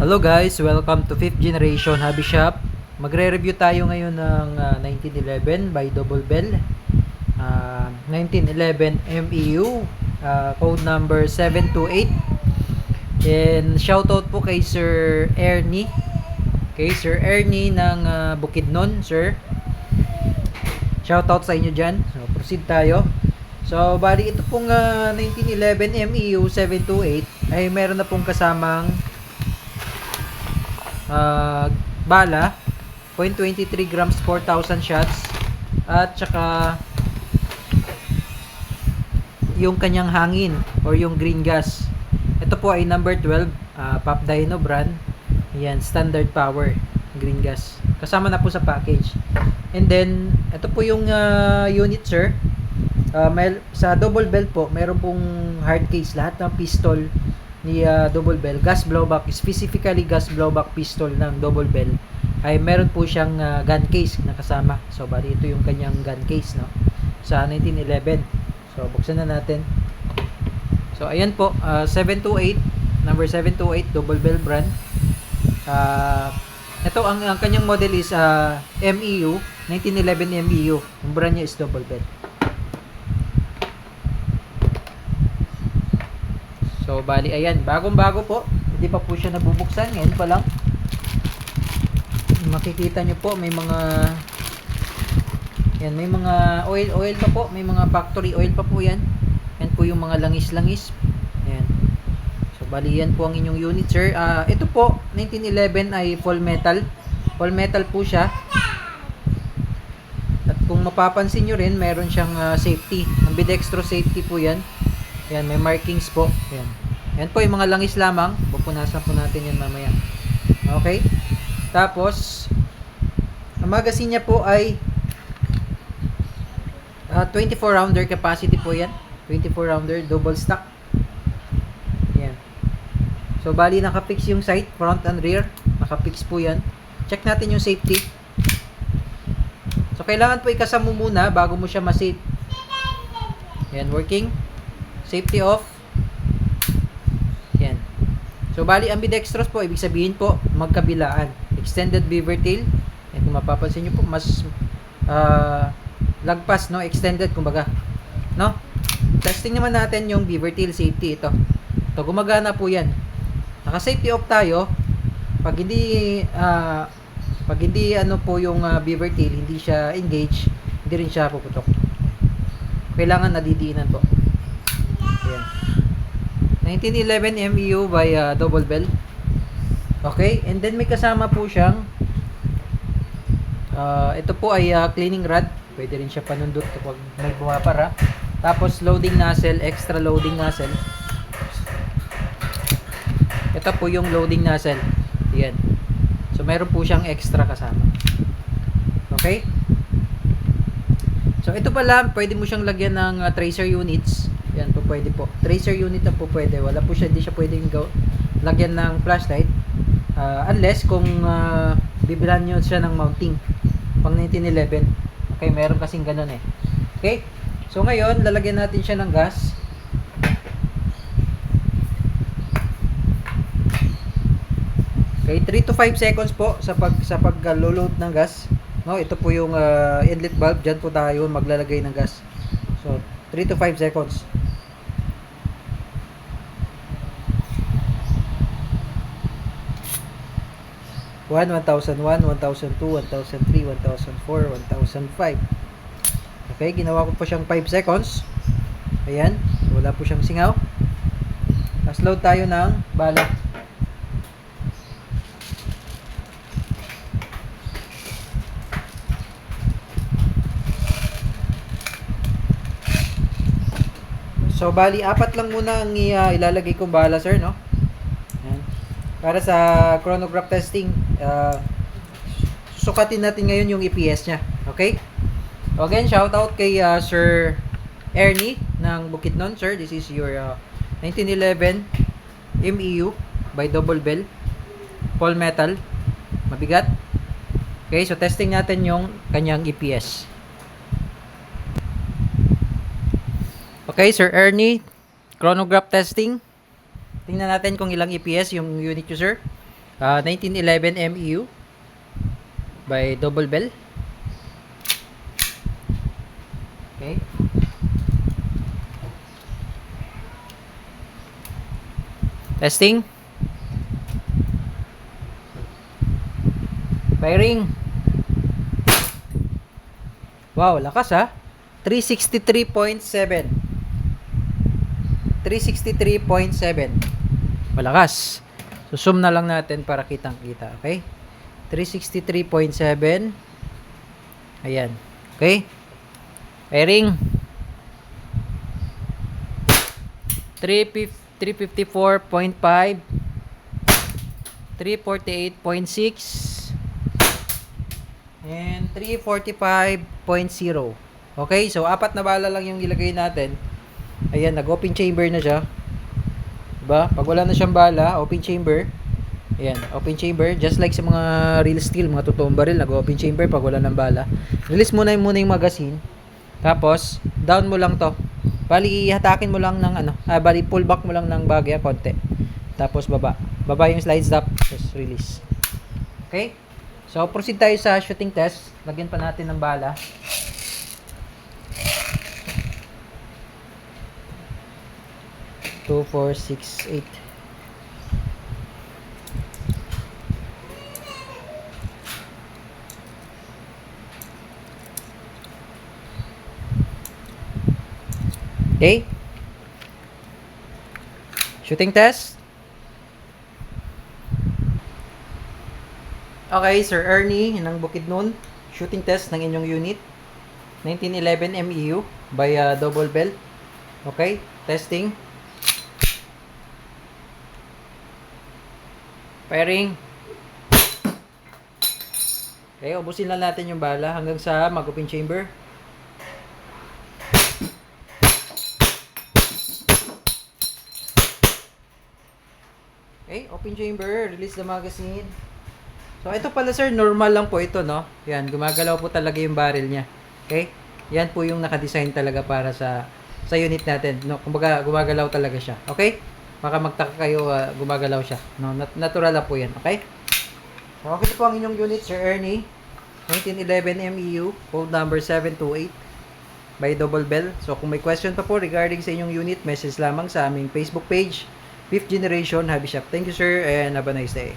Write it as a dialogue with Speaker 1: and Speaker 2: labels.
Speaker 1: Hello guys, welcome to 5th generation hobby shop. Magre-review tayo ngayon ng 1911 by Double Bell. 1911 MEU, code number 728. And shoutout po kay Sir Ernie. Kay Sir Ernie ng Bukidnon, sir. Shoutout sa inyo dyan. So, proceed tayo. So, bali ito pong 1911 MEU 728 ay meron na pong kasamang bala, 0.23 grams, 4,000 shots, at saka yung kanyang hangin or yung green gas. Ito po ay number 12, Pop Dino brand. Yan, standard power green gas. Kasama na po sa package. And then, ito po yung unit, sir. Sa double bell po, meron pong hard case. Lahat ng pistol ni double bell, gas blowback, specifically gas blowback pistol ng double bell, ay meron po siyang gun case na kasama. So, bali ito yung kanyang gun case, no? Sa 1911. So, buksan na natin. So, ayan po, 728, number 728, double bell brand. Ito, ang kanyang model is MEU, 1911 MEU. Yung brand niya is double bell. So, bali, ayan, bagong-bago po. Hindi pa po siya nabubuksan. Ngayon pa lang. Makikita nyo po, may mga yan, may mga oil pa po. May mga factory oil pa po yan. Yan po yung mga langis-langis. Ayan. So, bali, yan po ang inyong unit, sir. Ito po, 1911 ay full metal. Full metal po siya. At kung mapapansin nyo rin, meron siyang safety. Ambidextrous safety po yan. Yan, may markings po. Yan. Yan po yung mga langis lamang. Pupunasan po natin yan mamaya. Okay? Tapos, ang magazine niya po ay 24 rounder capacity po yan. 24 rounder, double stack. Yan. So, bali nakapix yung sight, front and rear. Nakapix po yan. Check natin yung safety. So, kailangan po ikasama muna bago mo siya ma-save. Yan, working. Safety off. Yan. So, bali, ambidextrous po, ibig sabihin po, magkabilaan. Extended beaver tail. Yan, kung mapapansin nyo po, mas lagpas, no? Extended, kumbaga. No? Testing naman natin yung beaver tail safety. Ito. Ito, gumagana po yan. Naka-safety off tayo. Pag hindi, ano po yung beaver tail, hindi siya engage, hindi rin siya puputok. Kailangan nadidiinan po. Ayan. 1911 MEU by Double Bell. Okay, and then may kasama po siyang ito po ay cleaning rod. Pwede rin siya panundot kapag may bumapara. Tapos loading nozzle, extra loading nozzle. Ito po yung loading nozzle. Ayan. So meron po siyang extra kasama. Okay? So ito pala, pwede mo siyang lagyan ng tracer units. Yan po, pwede po. Tracer unit na po pwede. Wala po siya, hindi siya pwedeng lagyan ng flashlight. Unless kung bibilhan nyo siya ng mounting. Pang 1911. Okay, meron kasing ganun eh. Okay? So ngayon, lalagyan natin siya ng gas. Okay, 3 to 5 seconds po sa pag-load ng gas. No, ito po yung inlet valve. Diyan po tayo maglalagay ng gas. So, 3 to 5 seconds. One, 1001, 1002, 1003, 1004, 1005. Okay, ginawa ko po siyang 5 seconds. Ayan, wala po siyang singaw. Tapos load tayo ng bala. So, bali, 4 lang muna ang ilalagay kong bala, sir, no? Ayan. Para sa chronograph testing, sukatin natin ngayon yung EPS niya. Okay? Again, shoutout kay Sir Ernie ng Bukidnon, sir. This is your 1911 MEU by Double Bell. Full metal. Mabigat. Okay, so testing natin yung kanyang EPS. Okay, Sir Ernie, chronograph testing. Tingnan natin kung ilang EPS yung unit nyo, sir. 1911 MEU by Double Bell. Okay. Testing. Firing. Wow, lakas ha. 363.7. 363.7. Malakas. So, zoom na lang natin para kitang-kita. Okay? 363.7. Ayan. Okay? Firing. 354.5. 348.6. And 345.0. Okay? So, 4 na bala lang yung ilagay natin. Ayan, nag-open chamber na siya. Diba? Pag wala na siyang bala, open chamber. Ayan, open chamber. Just like sa mga real steel, mga totoong baril, nag-open chamber pag wala ng bala. Release muna yung magazine. Tapos, down mo lang to. Bali, hatakin mo lang ng bali, pull back mo lang ng bagya, konti. Tapos, baba. Baba yung slide stop. Tapos, release. Okay? So, proceed tayo sa shooting test. Lagyan pa natin ng bala. Two, 4, 6, 8. Okay. Shooting test. Okay, Sir Ernie ng Bukidnon. Shooting test ng inyong unit. 1911 MEU by Double Bell. Okay, testing. Firing. Okay, ubusin lang natin yung bala hanggang sa mag-open chamber. Okay, open chamber, release the magazine. So, ito pala sir, normal lang po ito, no? Yan, gumagalaw po talaga yung barrel niya. Okay? Yan po yung nakadesign talaga para sa unit natin. No, kumbaga, gumagalaw talaga siya. Okay? Baka magtaka kayo, gumagalaw siya. No, natural lang po yan. Okay? So, okay po ang inyong unit, Sir Ernie. 1911 MEU, code number 728 by Double Bell. So, kung may question pa po regarding sa inyong unit, message lamang sa aming Facebook page, 5th Generation Hobby Shop. Thank you, sir, and have a nice day.